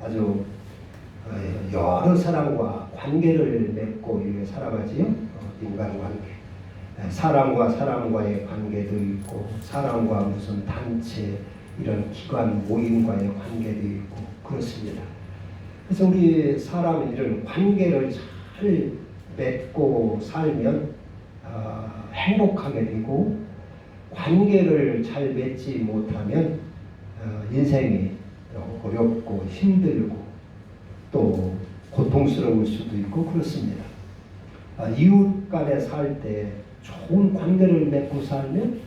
아주 여러 사람과 관계를 맺고 이렇게 살아가지요. 인간관계. 사람과 사람과의 관계도 있고 사람과 무슨 단체 이런 기관 모임과의 관계도 있고 그렇습니다. 그래서 우리 사람은 이런 관계를 잘 맺고 살면 행복하게 되고 관계를 잘 맺지 못하면 인생이 어렵고 힘들고 또 고통스러울 수도 있고 그렇습니다. 이웃 간에 살 때 좋은 관계를 맺고 살면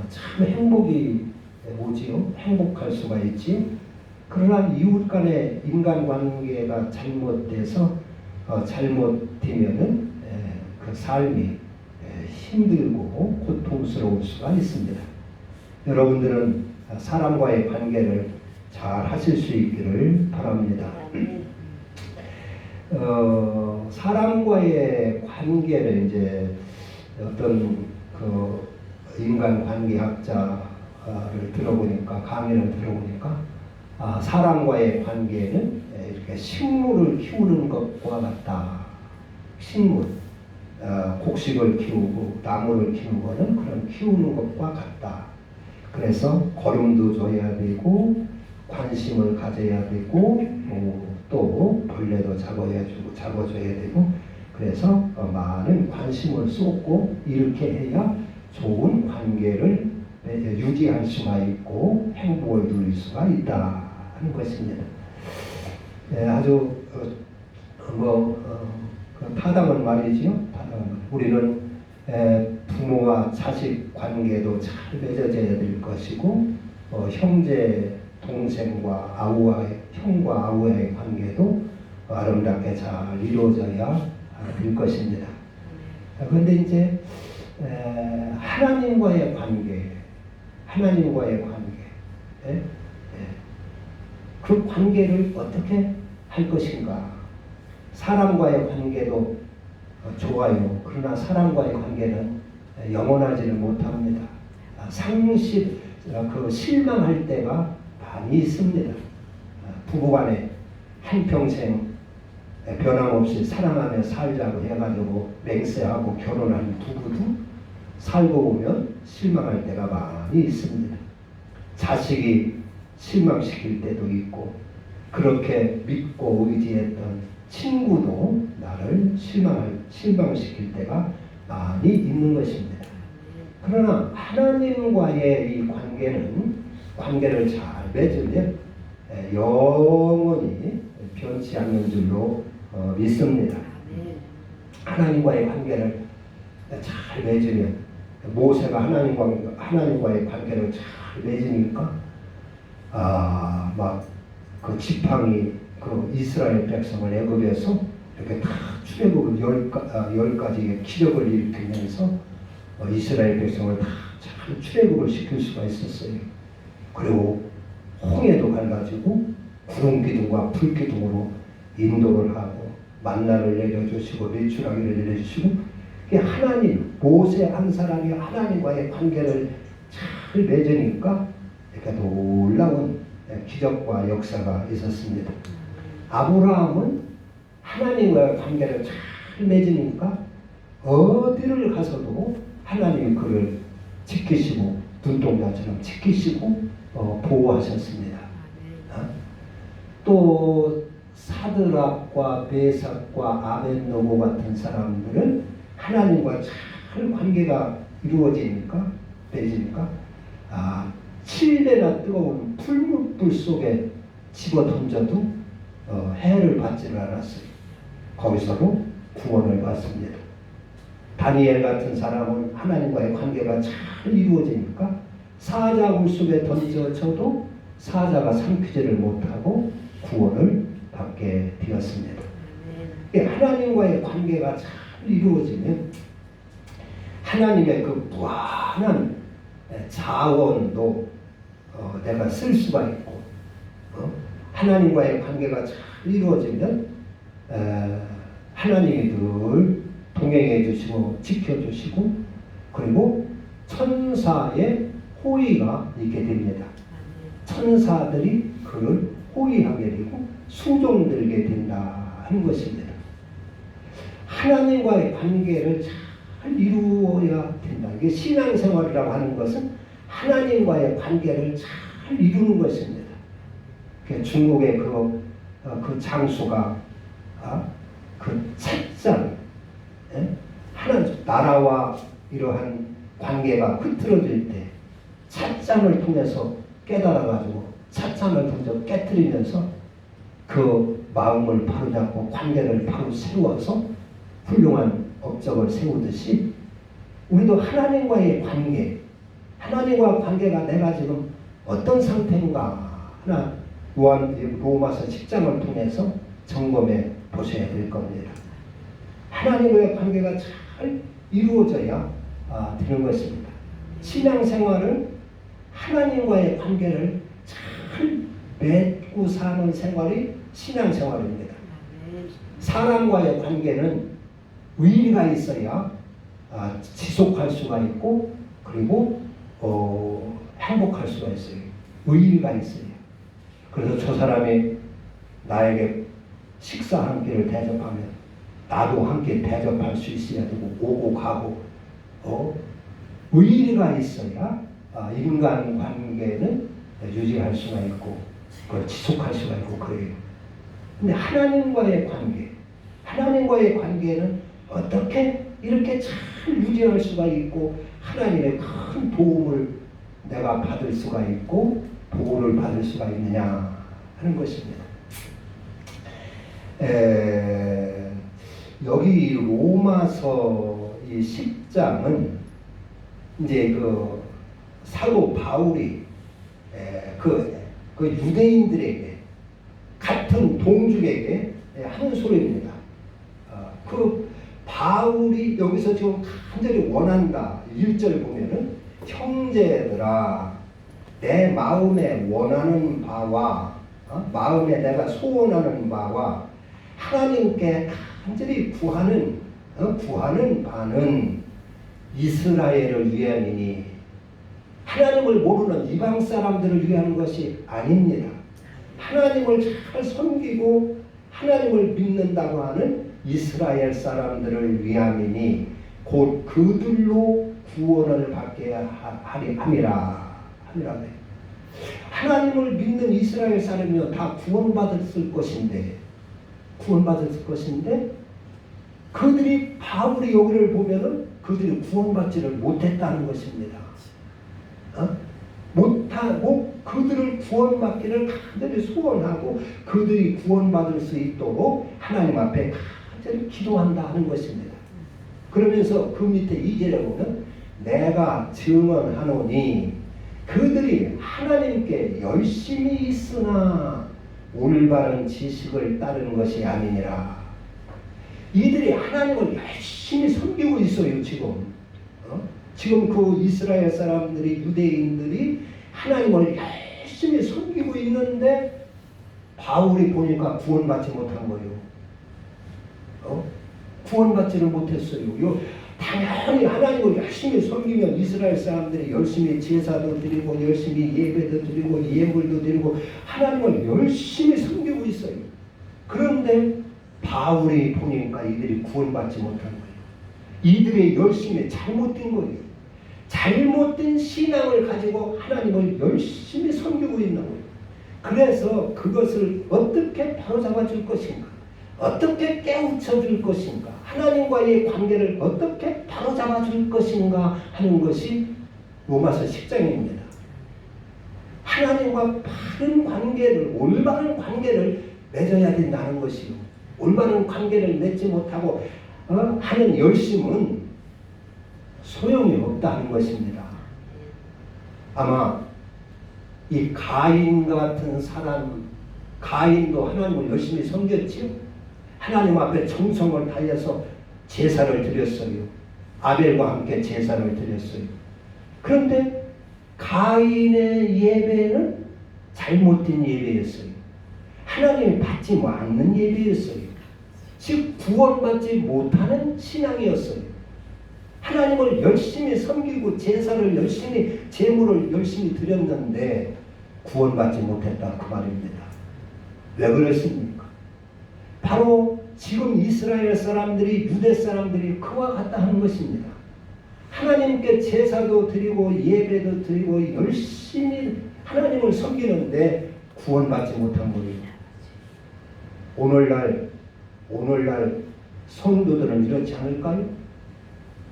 참 행복이 오지요. 행복할 수가 있지. 그러나 이웃 간의 인간관계가 잘못돼서 잘못되면은 그 삶이 힘들고 고통스러울 수가 있습니다. 여러분들은 사람과의 관계를 잘 하실 수 있기를 바랍니다. 사람과의 관계를 이제 어떤 그 인간관계학자를 들어보니까 강의를 들어보니까 사람과의 관계는 이렇게 식물을 키우는 것과 같다. 식물, 곡식을 키우고 나무를 키우는 것은 그런 키우는 것과 같다. 그래서 거름도 줘야 되고 관심을 가져야 되고 또 벌레도 잡아줘야 되고 그래서 많은 관심을 쏟고 이렇게 해야 좋은 관계를 유지할 수가 있고 행복을 누릴 수가 있다는 것입니다. 아주 타당한 말이지요. 우리는 부모와 자식 관계도 잘 맺어져야 될 것이고 형제 동생과 형과 아우와의 관계도 아름답게 잘 이루어져야 될 것입니다. 그런데 이제 하나님과의 관계, 그 관계를 어떻게 할 것인가? 사람과의 관계도 좋아요. 그러나 사람과의 관계는 영원하지는 못합니다. 실망할 때가 많이 있습니다. 부부간에 한평생 변함없이 사랑하며 살자고 해가지고 맹세하고 결혼한 부부도 살고 보면 실망할 때가 많이 있습니다. 자식이 실망시킬 때도 있고 그렇게 믿고 의지했던 친구도 나를 실망시킬 때가 많이 있는 것입니다. 그러나 하나님과의 이 관계를 잘 맺으면 영원히 변치 않는 줄로 믿습니다. 하나님과의 관계를 잘 맺으면 모세가 하나님과의 관계를 잘 맺으니까 막 그 지팡이 그 이스라엘 백성을 애굽에서 이렇게 다 출애굽을 10가지의 기적을 일으키면서 이스라엘 백성을 다 잘 출애굽을 시킬 수가 있었어요. 그리고 홍해도 갈라지고 구름 기둥과 불 기둥으로 인도를 하고 만나를 내려주시고 메추라기를 내려주시고 모세 한 사람이 하나님과의 관계를 잘 맺으니까 이렇게 놀라운 기적과 역사가 있었습니다. 아브라함은 하나님과의 관계를 잘 맺으니까 어디를 가서도 하나님이 그를 지키시고 눈동자처럼 지키시고 보호하셨습니다. 또 사드락과 메삭과 아벳노고 같은 사람들은 하나님과 잘 관계가 이루어지니까 맺으니까 7배나 뜨거운 풀무불 속에 집어 던져도 해를 받지를 않았어요. 거기서도 구원을 받습니다. 다니엘 같은 사람은 하나님과의 관계가 잘 이루어지니까 사자 굴속에 던져져도 사자가 삼키지를 못하고 구원을 받게 되었습니다. 하나님과의 관계가 잘 이루어지면 하나님의 그 무한한 자원도 내가 쓸 수가 있고 하나님과의 관계가 잘 이루어지면 하나님이 늘 동행해 주시고 지켜주시고 그리고 천사의 호의가 있게 됩니다. 천사들이 그를 호의하게 되고 순종들게 된다 하는 것입니다. 하나님과의 관계를 잘 이루어야 된다. 이게 신앙생활이라고 하는 것은 하나님과의 관계를 잘 이루는 것입니다. 중국의 그 장수가 그 찻잔, 하나 나라와 이러한 관계가 흐트러질 때 찻잔을 통해서 깨달아가지고 찻잔을 던져 깨뜨리면서 그 마음을 바로잡고 관계를 바로 세워서 훌륭한 업적을 세우듯이 우리도 하나님과의 관계, 하나님과 관계가 내가 지금 어떤 상태인가 하나 로마서 10장을 통해서 점검해 보셔야 될 겁니다. 하나님과의 관계가 잘 이루어져야 되는 것입니다. 신앙생활은 하나님과의 관계를 잘 맺고 사는 생활이 신앙생활입니다. 사람과의 관계는 의리가 있어야 지속할 수가 있고 그리고 행복할 수가 있어요. 의리가 있어요. 그래서 저 사람이 나에게 식사 한 끼를 대접하면 나도 함께 대접할 수 있어야 되고 오고 가고 의리가 있어야 인간 관계는 유지할 수가 있고 그걸 지속할 수가 있고 그래요. 근데 하나님과의 관계는 어떻게 이렇게 잘 유지할 수가 있고 하나님의 큰 도움을 내가 받을 수가 있고 보호를 받을 수가 있느냐 하는 것입니다. 여기 로마서 이 10장은 이제 그 사도 바울이 그 유대인들에게 같은 동족에게 하는 소리입니다. 그 바울이 여기서 지금 간절히 원한다. 1절 보면은 형제들아 내 마음에 원하는 바와 마음에 내가 소원하는 바와 하나님께 간절히 구하는 바는 이스라엘을 위함이니 하나님을 모르는 이방 사람들을 위한 것이 아닙니다. 하나님을 잘 섬기고 하나님을 믿는다고 하는 이스라엘 사람들을 위함이니 곧 그들로 구원을 받게 함이라. 하나님을 믿는 이스라엘 사람이면 다 구원받았을 것인데 그들이 바울이 여기를 보면은 그들이 구원받지를 못했다는 것입니다. 못하고 그들을 구원받기를 간절히 소원하고 그들이 구원받을 수 있도록 하나님 앞에 간절히 기도한다 하는 것입니다. 그러면서 그 밑에 2절에 보면 내가 증언하노니 그들이 하나님께 열심히 있으나 올바른 지식을 따르는 것이 아니니라. 이들이 하나님을 열심히 섬기고 있어요. 지금 그 이스라엘 사람들이 유대인들이 하나님을 열심히 섬기고 있는데 바울이 보니까 구원받지 못한 거예요. 구원받지를 못했어요. 당연히 하나님을 열심히 섬기면 이스라엘 사람들이 열심히 제사도 드리고 열심히 예배도 드리고 예물도 드리고 하나님을 열심히 섬기고 있어요. 그런데 바울이 보니까 이들이 구원받지 못한 거예요. 이들의 열심이 잘못된 거예요. 잘못된 신앙을 가지고 하나님을 열심히 섬기고 있는 거예요. 그래서 그것을 어떻게 바로잡아 줄 것인가? 어떻게 깨우쳐 줄 것인가? 하나님과의 관계를 어떻게 바로잡아 줄 것인가 하는 것이 로마서 10장입니다. 하나님과 바른 관계를, 올바른 관계를 맺어야 된다는 것이요. 올바른 관계를 맺지 못하고 하는 열심은 소용이 없다는 것입니다. 아마 이 가인 같은 사람, 가인도 하나님을 열심히 섬겼지요. 하나님 앞에 정성을 다해서 제사를 드렸어요. 아벨과 함께 제사를 드렸어요. 그런데 가인의 예배는 잘못된 예배였어요. 하나님이 받지 않는 예배였어요. 즉 구원받지 못하는 신앙이었어요. 하나님을 열심히 섬기고 제사를 열심히 제물을 열심히 드렸는데 구원받지 못했다 그 말입니다. 왜 그렇습니까? 바로 지금 이스라엘 사람들이 유대 사람들이 그와 같다 하는 것입니다. 하나님께 제사도 드리고 예배도 드리고 열심히 하나님을 섬기는데 구원받지 못한 거예요. 오늘날 성도들은 이렇지 않을까요?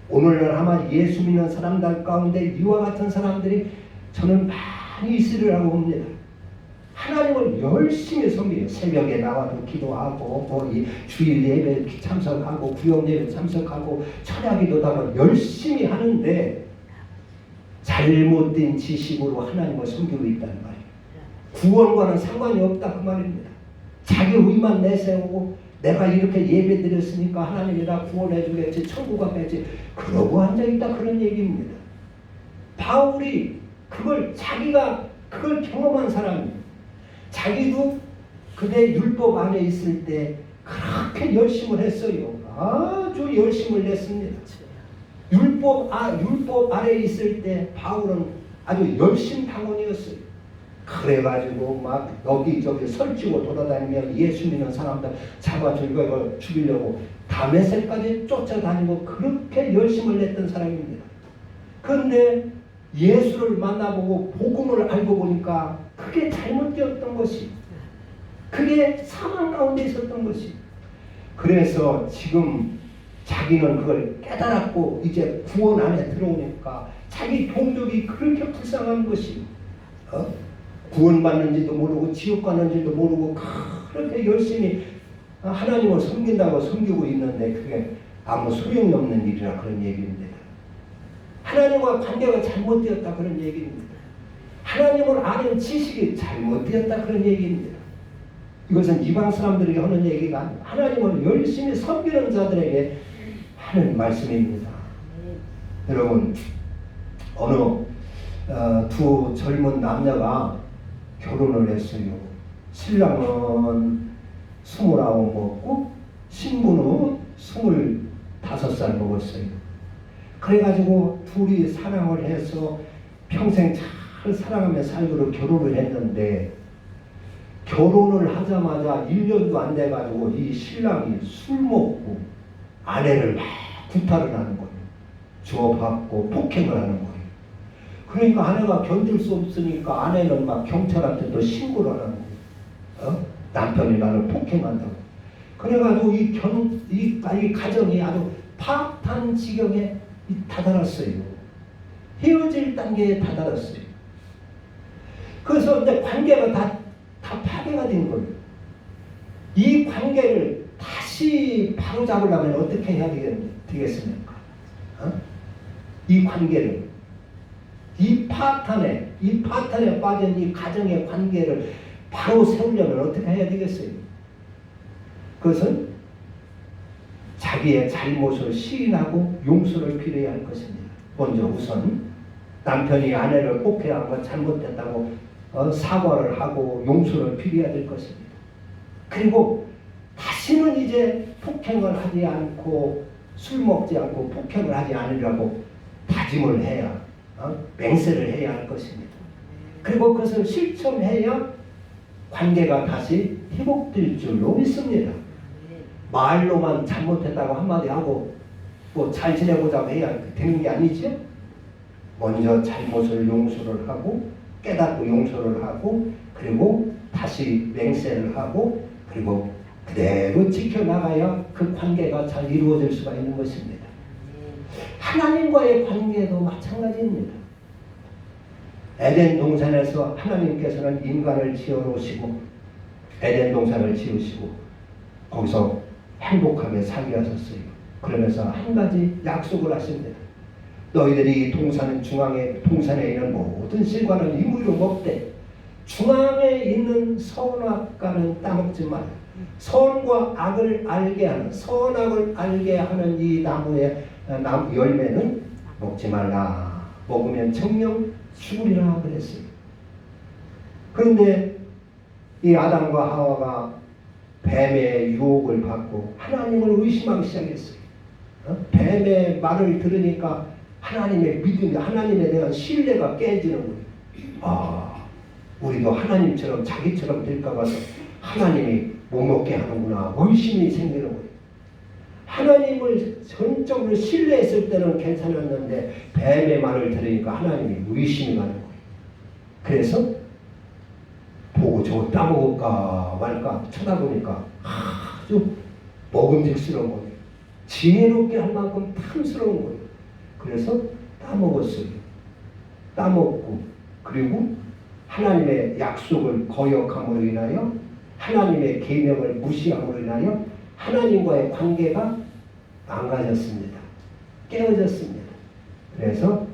오늘날 아마 예수 믿는 사람들 가운데 이와 같은 사람들이 저는 많이 있으리라고 봅니다. 하나님을 열심히 섬겨요. 새벽에 나와도 기도하고 이 주일 예배 참석하고 구역 예배 참석하고 철야기도 하고 열심히 하는데 잘못된 지식으로 하나님을 섬기고 있다는 말이에요. 구원과는 상관이 없다 그 말입니다. 자기 의만 내세우고 내가 이렇게 예배 드렸으니까 하나님이 나 구원해 주겠지 천국 가겠지 그러고 앉아있다 그런 얘기입니다. 바울이 자기가 그걸 경험한 사람이에요. 자기도 그대 율법 안에 있을 때 그렇게 열심을 했어요. 아주 열심을 냈습니다. 율법 아래 있을 때 바울은 아주 열심당원이었어요. 그래가지고 막 여기저기 설치고 돌아다니며 예수 믿는 사람들 잡아 죽이려고 다메섹까지 쫓아다니고 그렇게 열심을 냈던 사람입니다. 그런데 예수를 만나보고 복음을 알고 보니까 그게 잘못되었던 것이, 그게 사망 가운데 있었던 것이. 그래서 지금 자기는 그걸 깨달았고 이제 구원 안에 들어오니까 자기 동족이 그렇게 불쌍한 것이, 구원받는지도 모르고 지옥 가는지도 모르고 그렇게 열심히 하나님을 섬긴다고 섬기고 있는데 그게 아무 소용이 없는 일이라 그런 얘기입니다. 하나님과 관계가 잘못되었다 그런 얘기입니다. 하나님을 아는 지식이 잘못되었다 그런 얘기입니다. 이것은 이방 사람들에게 하는 얘기가 아니고 하나님을 열심히 섬기는 자들에게 하는 말씀입니다. 여러분, 어느 두 젊은 남녀가 결혼을 했어요. 신랑은 29 먹고 신부는 25살 먹었어요. 그래가지고 둘이 사랑을 해서 평생 잘 사랑하며 살기로 결혼을 했는데 결혼을 하자마자 1년도 안 돼가지고 이 신랑이 술 먹고 아내를 막 구타를 하는 거예요. 주워받고 폭행을 하는 거예요. 그러니까 아내가 견딜 수 없으니까 아내는 막 경찰한테 또 신고를 하는 거예요. 남편이 나를 폭행한다고. 그래가지고 이 가정이 아주 파탄 지경에 다다랐어요. 헤어질 단계에 다다랐어요. 그래서 이제 관계가 다 파괴가 된 거예요. 이 관계를 다시 바로잡으려면 어떻게 해야 되겠습니까? 이 관계를, 이 파탄에 빠진 이 가정의 관계를 바로 세우려면 어떻게 해야 되겠어요? 그것은 자기의 잘못을 시인하고 용서를 빌어야 할 것입니다. 먼저 우선 남편이 아내를 폭행한 것 잘못됐다고 사과를 하고 용서를 빌어야 될 것입니다. 그리고 다시는 이제 폭행을 하지 않고 술 먹지 않고 폭행을 하지 않으려고 다짐을 해야 맹세를 해야 할 것입니다. 그리고 그것을 실천해야 관계가 다시 회복될 줄로 믿습니다. 말로만 잘못했다고 한마디 하고 뭐 잘 지내보자고 해야 되는 게 아니죠. 먼저 잘못을 용서를 하고 깨닫고 용서를 하고 그리고 다시 맹세를 하고 그리고 그대로 지켜나가야 그 관계가 잘 이루어질 수가 있는 것입니다. 하나님과의 관계도 마찬가지입니다. 에덴 동산에서 하나님께서는 인간을 지어놓으시고 에덴 동산을 지으시고 거기서 행복하게 살게 하셨어요. 그러면서 한 가지 약속을 하십니다. 너희들이 동산에 있는 모든 실과는 이물로 먹되 중앙에 있는 선악과는 따먹지 마라. 선과 악을 알게 하는 선악을 알게 하는 이 나무의 열매는 먹지 말라. 먹으면 정령 죽으리라 그랬어요. 그런데 이 아담과 하와가 뱀의 유혹을 받고 하나님을 의심하기 시작했어요. 뱀의 말을 들으니까 하나님의 믿음이 하나님에 대한 신뢰가 깨지는 거예요. 우리도 하나님처럼 자기처럼 될까 봐서 하나님이 못 먹게 하는구나. 의심이 생기는 거예요. 하나님을 전적으로 신뢰했을 때는 괜찮았는데 뱀의 말을 들으니까 하나님이 의심이 가는 거예요. 그래서 보고 저거 따먹을까 말까 쳐다보니까 아주 먹음직스러운 거예요. 지혜롭게 할 만큼 탐스러운 거예요. 그래서 따먹었어요. 따먹고 그리고 하나님의 약속을 거역함으로 인하여 하나님의 계명을 무시함으로 인하여 하나님과의 관계가 망가졌습니다. 깨어졌습니다. 그래서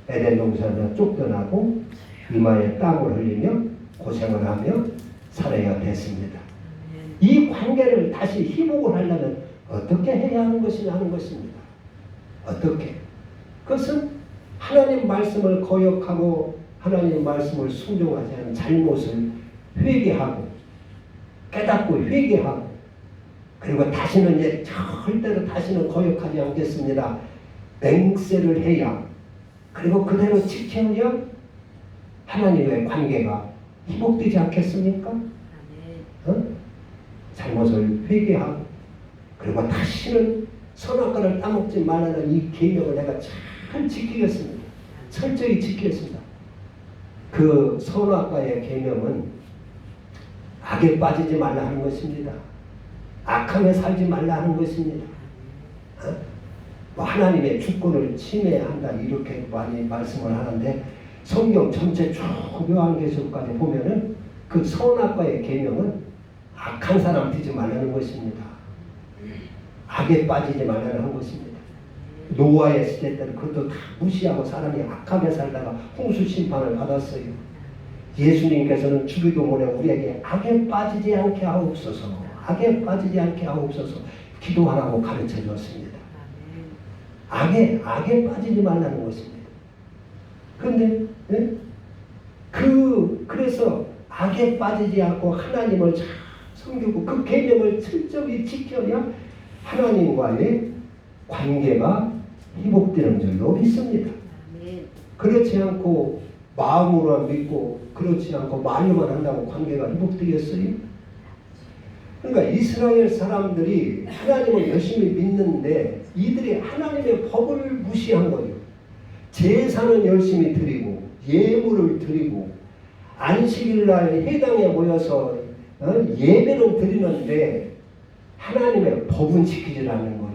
에덴 동산에서 쫓겨나고 이마에 땀을 흘리며 고생을 하며 살아야 됐습니다. 이 관계를 다시 회복을 하려면 어떻게 해야 하는 것이냐 하는 것입니다. 어떻게? 그것은 하나님 말씀을 거역하고 하나님 말씀을 순종하지 않은 잘못을 회개하고 깨닫고 회개하고 그리고 다시는 절대로 다시는 거역하지 않겠습니다. 맹세를 해야 그리고 그대로 지켜야 하나님의 관계가 회복되지 않겠습니까? 잘못을 회개하고 그리고 다시는 선악과를 따먹지 말라는 이 계명을 내가 잘 지키겠습니다. 철저히 지키겠습니다. 그 선악과의 계명은 악에 빠지지 말라 하는 것입니다. 악함에 살지 말라 하는 것입니다. 하나님의 주권을 침해한다 이렇게 많이 말씀을 하는데 성경 전체 쭉 요한계시록까지 보면은 그 선악과의 계명은 악한 사람 되지 말라는 것입니다. 악에 빠지지 말라는 것입니다. 노아의 시대 때는 그것도 다 무시하고 사람이 악하게 살다가 홍수 심판을 받았어요. 예수님께서는 주기도문에 우리에게 악에 빠지지 않게 하옵소서, 악에 빠지지 않게 하옵소서 기도하라고 가르쳐 줬습니다. 악에 빠지지 말라는 것입니다. 그런데 그래서 악에 빠지지 않고 하나님을 잘 섬기고 그 계명을 철저히 지켜야 하나님과의 관계가 회복되는 줄로 믿습니다. 그렇지 않고 마음으로만 믿고 그렇지 않고 말로만 한다고 관계가 회복되겠어요? 그러니까 이스라엘 사람들이 하나님을 열심히 믿는데 이들이 하나님의 법을 무시한 거예요. 제사는 열심히 드리고 예물을 드리고 안식일날 회당에 모여서 예배는 드리는데 하나님의 법은 지키지 않는 거예요.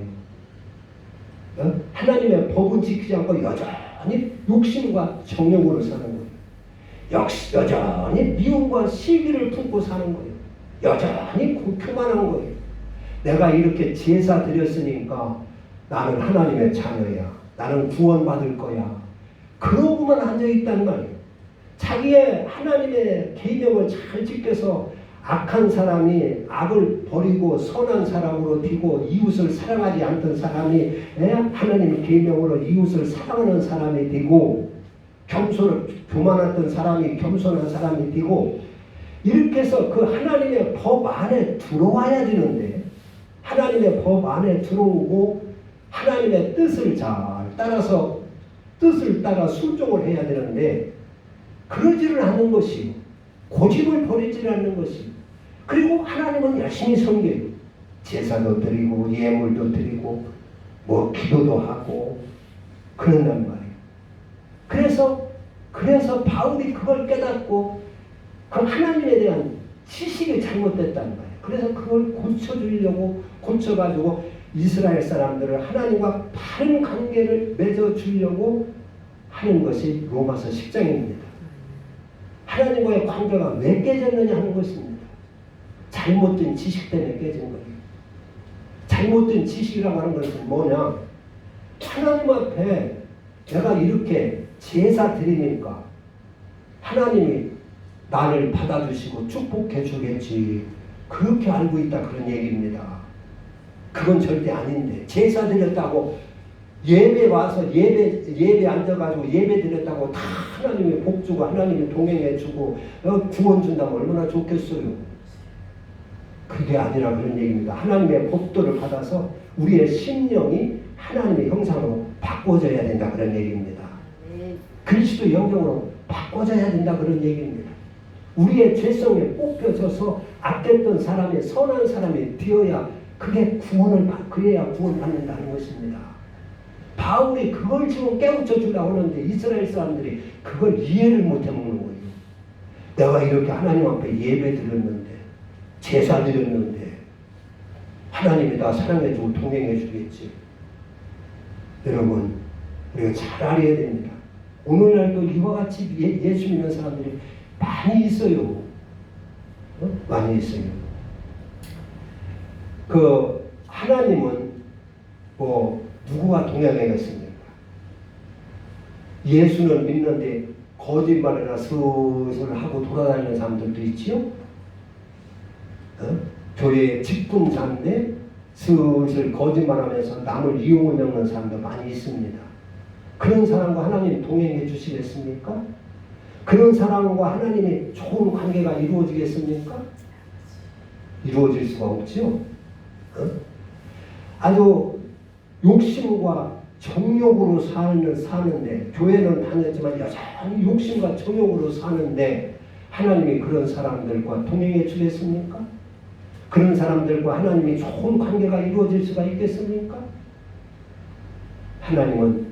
하나님의 법은 지키지 않고 여전히 욕심과 정욕으로 사는 거예요. 여전히 미움과 시기를 품고 사는 거예요. 여전히 교만한 거예요. 내가 이렇게 제사 드렸으니까 나는 하나님의 자녀야. 나는 구원받을 거야. 그러고만 앉아있단 말이에요. 자기의 하나님의 계명을 잘 지켜서 악한 사람이 악을 버리고 선한 사람으로 되고 이웃을 사랑하지 않던 사람이 하나님의 계명으로 이웃을 사랑하는 사람이 되고 교만했던 사람이 겸손한 사람이 되고 이렇게 해서 그 하나님의 법 안에 들어와야 되는데 하나님의 법 안에 들어오고 하나님의 뜻을 잘 따라서 뜻을 따라 순종을 해야 되는데 그러지를 않는 것이요. 고집을 버리지 않는 것이요. 그리고 하나님은 열심히 섬겨요. 제사도 드리고 예물도 드리고 기도도 하고 그런단 말이에요. 그래서 바울이 그걸 깨닫고 그 하나님에 대한 지식이 잘못됐단 말이에요. 그래서 그걸 고쳐가지고 이스라엘 사람들을 하나님과 바른 관계를 맺어주려고 하는 것이 로마서 10장입니다. 하나님과의 관계가 왜 깨졌느냐 하는 것입니다. 잘못된 지식 때문에 깨진 거예요. 잘못된 지식이라고 하는 것은 뭐냐? 하나님 앞에 내가 이렇게 제사 드리니까 하나님이 나를 받아주시고 축복해 주겠지. 그렇게 알고 있다 그런 얘기입니다. 그건 절대 아닌데 제사 드렸다고 예배 와서 예배 앉아가지고 예배 드렸다고 다 하나님이 복 주고 하나님이 동행해 주고 구원 준다면 얼마나 좋겠어요. 그게 아니라 그런 얘기입니다. 하나님의 법도를 받아서 우리의 심령이 하나님의 형상으로 바꿔져야 된다 그런 얘기입니다. 그리스도 영정으로 바꿔져야 된다 그런 얘기입니다. 우리의 죄성에 뽑혀져서 악했던 사람이 선한 사람이 되어야 그래야 구원받는다는 것입니다. 바울이 그걸 지금 깨우쳐 주려고 하는데 이스라엘 사람들이 그걸 이해를 못해 먹는 거예요. 내가 이렇게 하나님 앞에 예배 드렸는데 제사 드렸는데 하나님이 나 사랑해주고 동행해주겠지. 여러분 우리가 잘 알아야 됩니다. 오늘날도 이와 같이 예수 믿는 사람들이 많이 있어요. 많이 있어요. 하나님은 누구와 동행하겠습니까? 예수는 믿는데 거짓말이나 슬슬 하고 돌아다니는 사람들도 있지요. 교회에 직분자인데 슬슬 거짓말하면서 남을 이용을 먹는 사람도 많이 있습니다. 그런 사람과 하나님 동행해 주시겠습니까? 그런 사람과 하나님의 좋은 관계가 이루어지겠습니까? 이루어질 수가 없죠. 아주 욕심과 정욕으로 사는데 교회는 다녔지만 여전히 욕심과 정욕으로 사는데 하나님이 그런 사람들과 동행해 주겠습니까? 그런 사람들과 하나님이 좋은 관계가 이루어질 수가 있겠습니까? 하나님은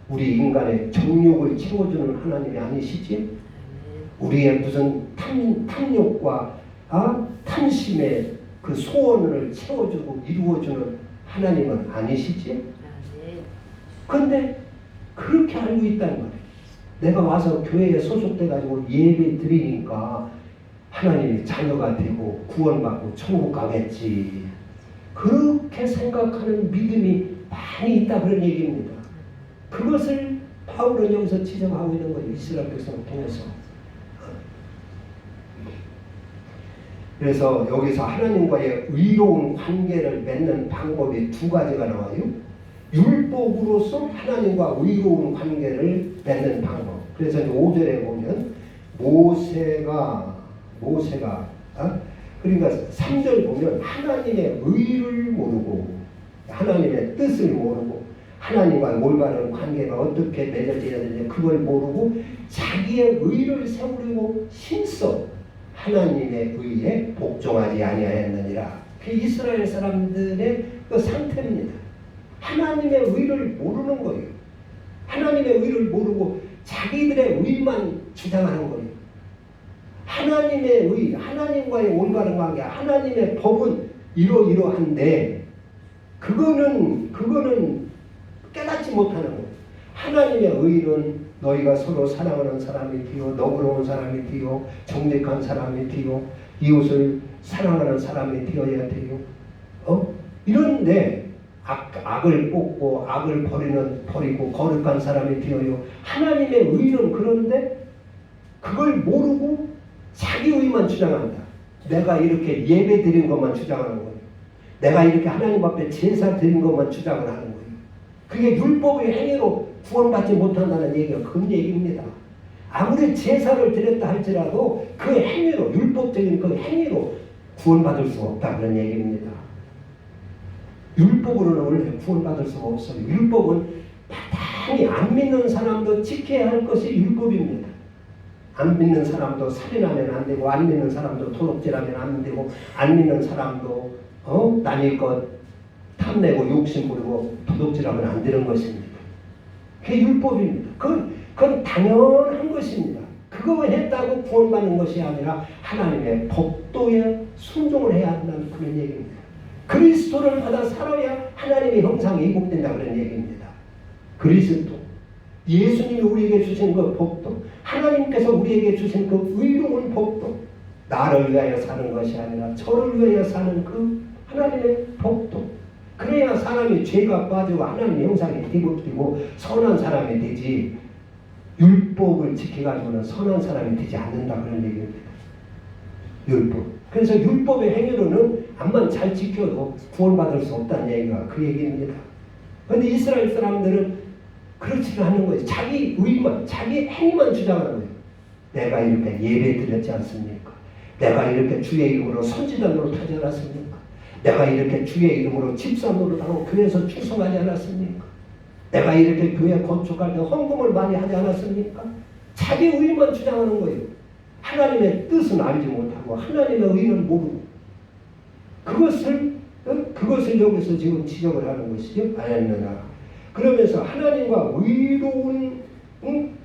우리 인간의 정욕을 채워주는 하나님이 아니시지? 우리의 무슨 탐욕과 탐심의 그 소원을 채워주고 이루어주는 하나님은 아니시지? 그런데 그렇게 알고 있다는 말이에요. 내가 와서 교회에 소속돼가지고 예배 드리니까 하나님이 자녀가 되고 구원받고 천국 가겠지. 그렇게 생각하는 믿음이 많이 있다 그런 얘기입니다. 그것을 바울은 여기서 지적하고 있는 거예요. 이스라엘 백성을 통해서. 그래서 여기서 하나님과의 의로운 관계를 맺는 방법이 두 가지가 나와요. 율법으로서 하나님과 의로운 관계를 맺는 방법. 그래서 5절에 보면 모세가 그러니까 3절 보면 하나님의 의를 모르고 하나님의 뜻을 모르고 하나님과 올바른 관계가 어떻게 맺어져야 되는지 그걸 모르고 자기의 의를 세우려고 힘써 하나님의 의에 복종하지 아니하였느니라. 그 이스라엘 사람들의 그 상태입니다. 하나님의 의를 모르는 거예요. 하나님의 의를 모르고 자기들의 의만 주장하는 거예요. 하나님의 의, 하나님과의 올바른 관계, 하나님의 법은 이러이러한데 그거는 깨닫지 못하는 거예요. 하나님의 의는 너희가 서로 사랑하는 사람이 되어 너그러운 사람이 되어 정직한 사람이 되어 이웃을 사랑하는 사람이 되어야 돼요. 이런데 악을 뽑고 악을 버리고 거룩한 사람이 되어요. 하나님의 의는 그런데 그걸 모르고 자기 의만 주장한다. 내가 이렇게 예배 드린 것만 주장하는 거예요. 내가 이렇게 하나님 앞에 제사 드린 것만 주장을 하는 거예요. 그게 율법의 행위로 구원받지 못한다는 얘기가 그런 얘기입니다. 아무리 제사를 드렸다 할지라도 그 행위로 율법적인 그 행위로 구원받을 수 없다 그런 얘기입니다. 율법으로는 원래 구원받을 수가 없어요. 율법은 마땅히 안 믿는 사람도 지켜야 할 것이 율법입니다. 안 믿는 사람도 살인하면 안 되고 안 믿는 사람도 도둑질하면 안 되고 안 믿는 사람도 남의 것 탐내고 욕심 부리고 도둑질하면 안 되는 것입니다. 그게 율법입니다. 그건 당연한 것입니다. 그거 했다고 구원받는 것이 아니라 하나님의 법도에 순종을 해야 한다는 그런 얘기입니다. 그리스도를 받아 살아야 하나님의 형상이 이복된다 그런 얘기입니다. 그리스도 예수님이 우리에게 주신 그 법도 하나님께서 우리에게 주신 그 의로운 법도 나를 위하여 사는 것이 아니라 저를 위하여 사는 그 하나님의 법도 그래야 사람이 죄가 빠지고 하나님의 형상이 뒤집히고 선한 사람이 되지 율법을 지켜가지고는 선한 사람이 되지 않는다 그런 얘기입니다. 율법. 그래서 율법의 행위로는 암만 잘 지켜도 구원받을 수 없다는 얘기가 그 얘기입니다. 그런데 이스라엘 사람들은 그렇지는 않은 거예요. 자기 의만, 자기 행위만 주장하는 거예요. 내가 이렇게 예배 드렸지 않습니까? 내가 이렇게 주의 이름으로 선지자 노릇하지 않았습니까? 내가 이렇게 주의 이름으로 집사 노릇하고 교회에서 출석하지 않았습니까? 내가 이렇게 교회 건축할 때 헌금을 많이 하지 않았습니까? 자기 의만 주장하는 거예요. 하나님의 뜻은 알지 못하고 하나님의 의를 모르고 그것을 여기서 지금 지적을 하는 것이죠. 아니었느냐. 그러면서 하나님과 의로운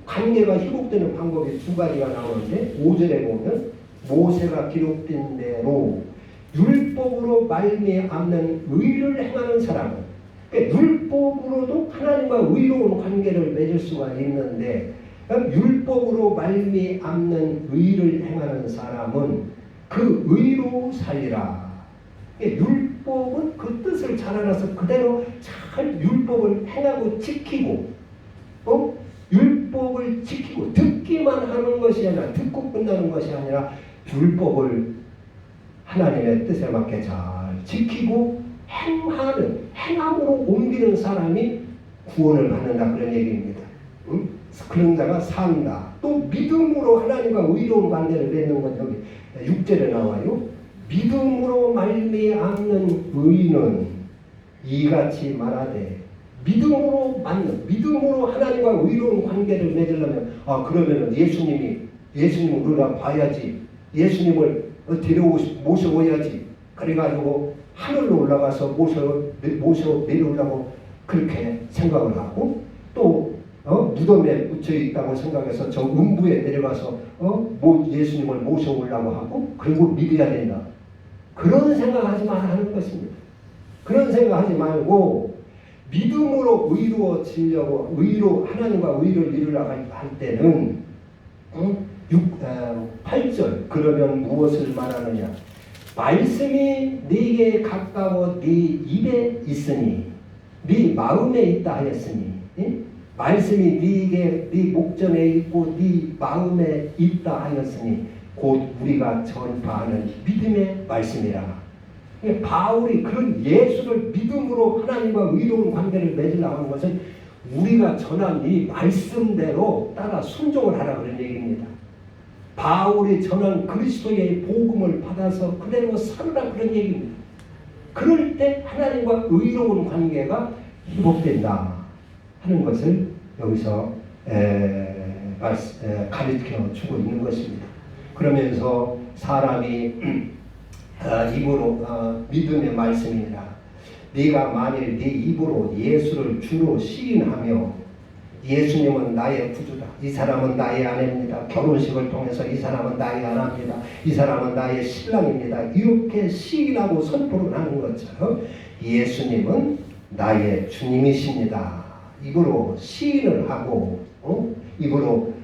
관계가 회복되는 방법이 두 가지가 나오는데 5절에 보면 모세가 기록된 대로 율법으로 말미암는 의를 행하는 사람은, 그러니까 율법으로도 하나님과 의로운 관계를 맺을 수가 있는데 율법으로 말미암는 의를 행하는 사람은 그 의로 살리라. 율법은 그 뜻을 잘 알아서 그대로 잘 율법을 행하고 지키고, 율법을 지키고 듣기만 하는 것이 아니라, 듣고 끝나는 것이 아니라 율법을 하나님의 뜻에 맞게 잘 지키고 행함으로 옮기는 사람이 구원을 받는다, 그런 얘기입니다. 그런 자가 산다. 또 믿음으로 하나님과 의로운 관계를 맺는 건 여기 6절에 나와요. 믿음으로 말미암는 의는 이같이 말하되, 믿음으로 하나님과 의로운 관계를 맺으려면, 그러면은 예수님을 우리가 봐야지, 예수님을 모셔오야지, 그래가지고 하늘로 올라가서 모셔 내려오려고 그렇게 생각을 하고, 또 무덤에 묻혀 있다고 생각해서 저 음부에 내려가서 예수님을 모셔오려고 하고, 그리고 믿어야 된다, 그런 생각하지 말라는 것입니다. 그런 생각하지 말고 믿음으로 의로워지려고, 하나님과 의를 이루려고 할 때는 8절 그러면 무엇을 말하느냐. 말씀이 네게 가까워 네 입에 있으니 네 마음에 있다 하였으니, 말씀이 네 목전에 있고 네 마음에 있다 하였으니 곧 우리가 전파하는 믿음의 말씀이라. 바울이 그런 예수를 믿음으로 하나님과 의로운 관계를 맺으려고 하는 것은 우리가 전한 이 말씀대로 따라 순종을 하라, 그런 얘기입니다. 바울이 전한 그리스도의 복음을 받아서 그대로 살으라, 그런 얘기입니다. 그럴 때 하나님과 의로운 관계가 회복된다 하는 것을 여기서 가르쳐 주고 있는 것입니다. 그러면서 사람이 입으로 믿음의 말씀이니라. 네가 만일 네 입으로 예수를 주로 시인하며, 예수님은 나의 구주다, 이 사람은 나의 아내입니다, 결혼식을 통해서 이 사람은 나의 아내입니다, 이 사람은 나의 신랑입니다, 이렇게 시인하고 선포를 하는 것처럼 예수님은 나의 주님이십니다, 입으로 시인을 하고, 입으로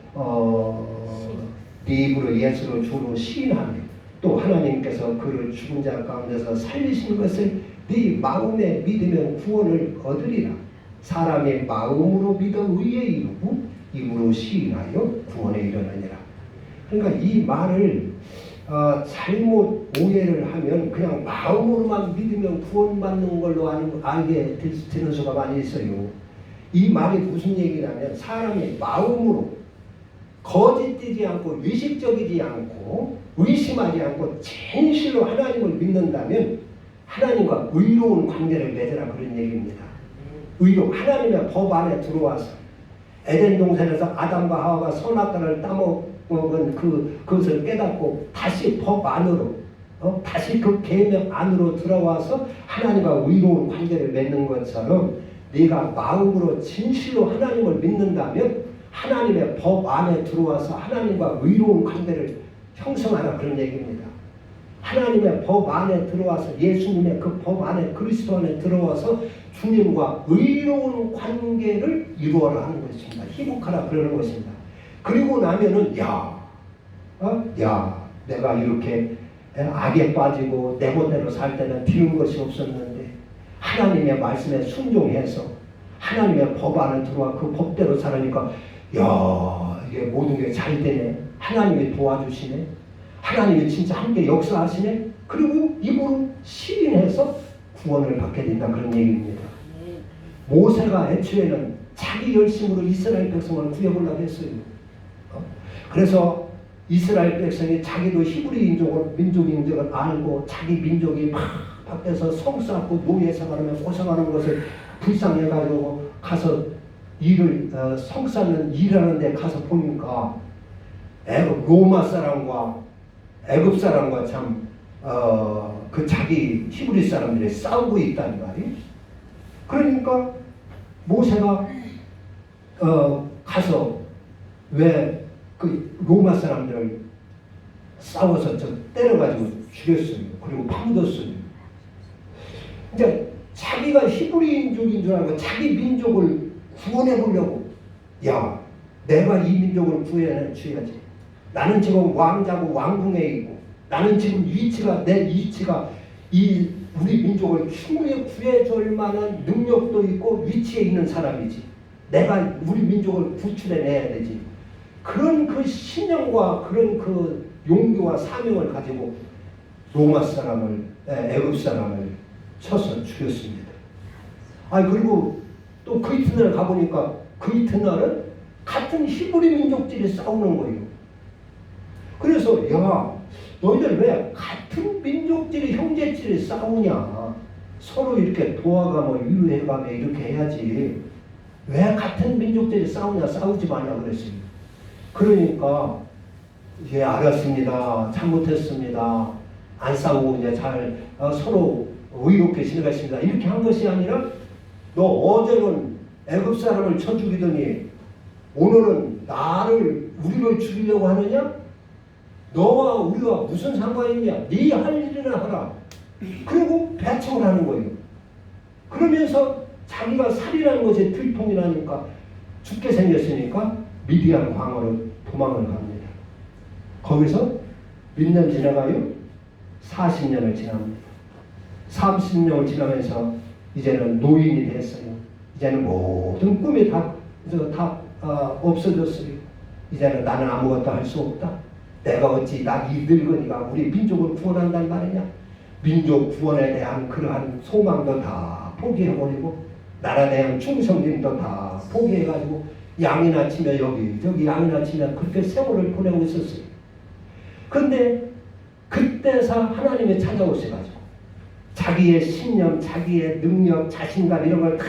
네 입으로 예수를 주로 시인하며, 또 하나님께서 그를 죽은 자 가운데서 살리신 것을 네 마음에 믿으면 구원을 얻으리라. 사람의 마음으로 믿어 의에 이르고 입으로 시인하여 구원에 이르느니라. 그러니까 이 말을 잘못 오해를 하면 그냥 마음으로만 믿으면 구원받는 걸로 알게 되는 수가 많이 있어요. 이 말이 무슨 얘기냐면, 사람의 마음으로 거짓되지 않고 위식적이지 않고 의심하지 않고 진실로 하나님을 믿는다면 하나님과 의로운 관계를 맺으라, 그런 얘기입니다. 하나님의 법 안에 들어와서 에덴 동산에서 아담과 하와가 선악과를 따먹은 그것을 깨닫고 다시 법 안으로, 다시 그 계명 안으로 들어와서 하나님과 의로운 관계를 맺는 것처럼, 네가 마음으로 진실로 하나님을 믿는다면 하나님의 법 안에 들어와서 하나님과 의로운 관계를 형성하라, 그런 얘기입니다. 하나님의 법 안에 들어와서, 예수님의 그 법 안에, 그리스도 안에 들어와서 주님과 의로운 관계를 이루어라 하는 것입니다. 회복하라, 그러는 것입니다. 그리고 나면은 내가 이렇게 악에 빠지고 내 멋대로 살 때는 비운 것이 없었는데 하나님의 말씀에 순종해서 하나님의 법 안에 들어와 그 법대로 살으니까 이게 모든 게 잘 되네, 하나님이 도와주시네, 하나님이 진짜 함께 역사하시네, 그리고 입으로 시인해서 구원을 받게 된다, 그런 얘기입니다. 모세가 애초에는 자기 열심으로 이스라엘 백성을 구해보려고 했어요. 그래서 이스라엘 백성이 자기도 히브리 민족을 알고 자기 민족이 막 밖에서 성 쌓고 노예 생활하며 고생하는 것을 불쌍해가지고 가서 성 쌓는 일하는 데 가서 보니까 로마 사람과 애굽 사람과 참 그 자기 히브리 사람들이 싸우고 있다는 말이에요. 그러니까 모세가 가서 왜 그 로마 사람들을 싸워서 때려가지고 죽였어요. 그리고 파묻었어요. 이제 자기가 히브리인족인 줄 알고 자기 민족을 구원해 보려고, 야, 내가 이 민족을 구해줘야지. 나는 지금 왕자고 왕궁에 있고, 나는 지금 내 위치가 이 우리 민족을 충분히 구해줄 만한 능력도 있고 위치에 있는 사람이지. 내가 우리 민족을 구출해내야 되지. 그런 그 신념과 그런 그 용기와 사명을 가지고 로마 사람을, 애굽 사람을 쳐서 죽였습니다. 그리고 또 그 이튿날 가보니까 그 이튿날은 같은 히브리 민족들이 싸우는 거예요. 그래서 야, 너희들 왜 같은 민족들이 형제끼리 싸우냐? 서로 이렇게 도와가며 위로해가며 이렇게 해야지. 왜 같은 민족들이 싸우냐? 싸우지 말라 그랬어요. 그러니까 예, 알았습니다. 잘못했습니다. 안 싸우고 이제 잘 서로 의롭게 지내겠습니다. 이렇게 한 것이 아니라, 너 어제는 애굽 사람을 쳐 죽이더니 오늘은 우리를 죽이려고 하느냐? 너와 우리가 무슨 상관이 있냐? 네 할 일이나 하라. 그리고 배척을 하는 거예요. 그러면서 자기가 살이라는 것에 들통이 나니까 죽게 생겼으니까 미디안 광으로 도망을 갑니다. 거기서 몇 년 지나가요? 40년을 지납니다. 30년을 지나면서 이제는 노인이 됐어요. 이제는 모든 꿈이 다 없어졌어요. 이제는 나는 아무것도 할 수 없다. 내가 어찌 이 늙은이가 우리 민족을 구원한단 말이냐. 민족 구원에 대한 그러한 소망도 다 포기해버리고 나라에 대한 충성심도 다 포기해가지고 양이나 치며 여기 양이나 치며 그렇게 세월을 보내고 있었어요. 그런데 그때서 하나님이 찾아오셔가지고 자기의 신념, 자기의 능력, 자신감 이런 걸 다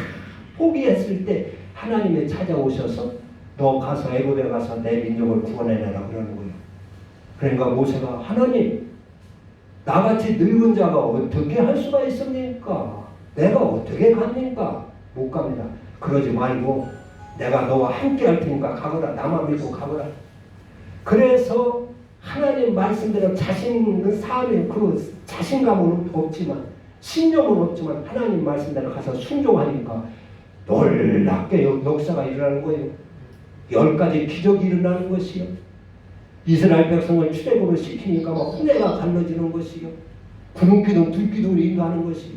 포기했을 때 하나님이 찾아오셔서 너 가서 애굽에 가서 내 민족을 구원해내라 그러는 거예요. 그러니까 모세가 하나님, 나같이 늙은 자가 어떻게 할 수가 있습니까? 내가 어떻게 갑니까? 못 갑니다. 그러지 말고 내가 너와 함께 할 테니까 가거라. 나만 믿고 가거라. 그래서 하나님 말씀대로 삶의 그 자신감은 없지만 신념은 없지만 하나님 말씀대로 가서 순종하니까 놀랍게 역사가 일어나는 거예요. 10가지 기적이 일어나는 것이요. 이스라엘 백성을 출애굽을 시키니까 막 홍해가 갈라지는 것이요. 구름기둥 들기둥을 인도하는 것이요.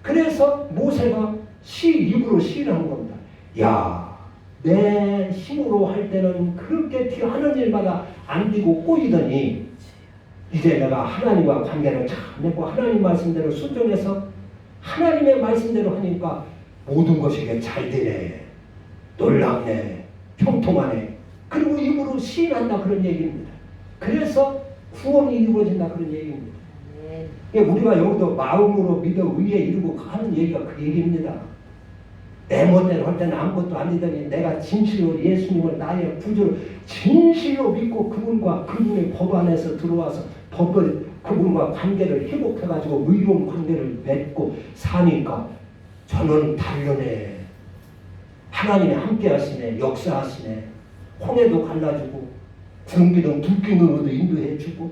그래서 모세가 입으로 시를 한 겁니다. 야, 내 힘으로 할 때는 그렇게 하는 일마다 안 되고 꼬이더니 이제 내가 하나님과 관계를 잘 맺고 하나님 말씀대로 순종해서 하나님의 말씀대로 하니까 모든 것이 잘 되네. 놀랍네. 형통하네. 그리고 입으로 시인한다 그런 얘기입니다. 그래서 구원이 이루어진다 그런 얘기입니다. 우리가 여기도 마음으로 믿어 의에 이루고 하는 얘기가 그 얘기입니다. 내 멋대로 할 때는 아무것도 아니더니 내가 진실로 예수님을 나의 구주로 진실로 믿고 그분의 법 안에서 들어와서 그분과 관계를 회복해가지고 의로운 관계를 맺고 사니까 저는 다르네. 하나님이 함께 하시네. 역사하시네. 홍해도 갈라주고 구름기둥 들기둥으로도 인도해주고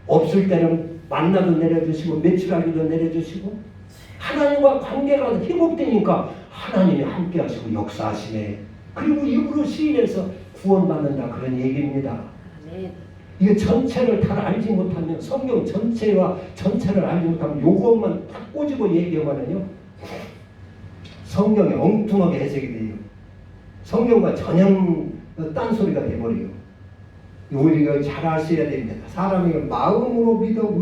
없을 때는 만나도 내려주시고 메추라기도 내려주시고 하나님과 관계가 회복되니까 하나님이 함께 하시고 역사하시네. 그리고 입으로 시인해서 구원받는다 그런 얘기입니다. 이게 전체를 다 알지 못하면 성경 전체를 알지 못하면 요것만 딱 꼬집어 얘기하면요 성경이 엉뚱하게 해석이 돼요. 성경과 전혀 딴소리가 돼버려요. 우리가 잘 아셔야 됩니다. 사람이 마음으로 믿어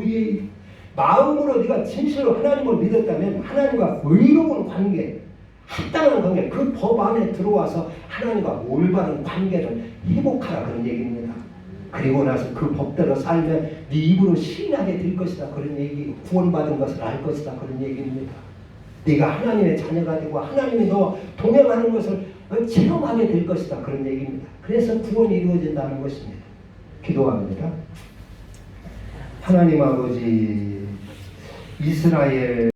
마음으로 네가 진실로 하나님을 믿었다면 하나님과 의로운 관계, 합당한 관계, 그 법 안에 들어와서 하나님과 올바른 관계를 회복하라 그런 얘기입니다. 그리고 나서 그 법대로 살면 네 입으로 시인하게 될 것이다 그런 얘기, 구원받은 것을 알 것이다 그런 얘기입니다. 네가 하나님의 자녀가 되고 하나님이 너 동행하는 것을 체험하게 될 것이다 그런 얘기입니다. 그래서 구원이 이루어진다는 것입니다. 기도합니다. 하나님 아버지, 이스라엘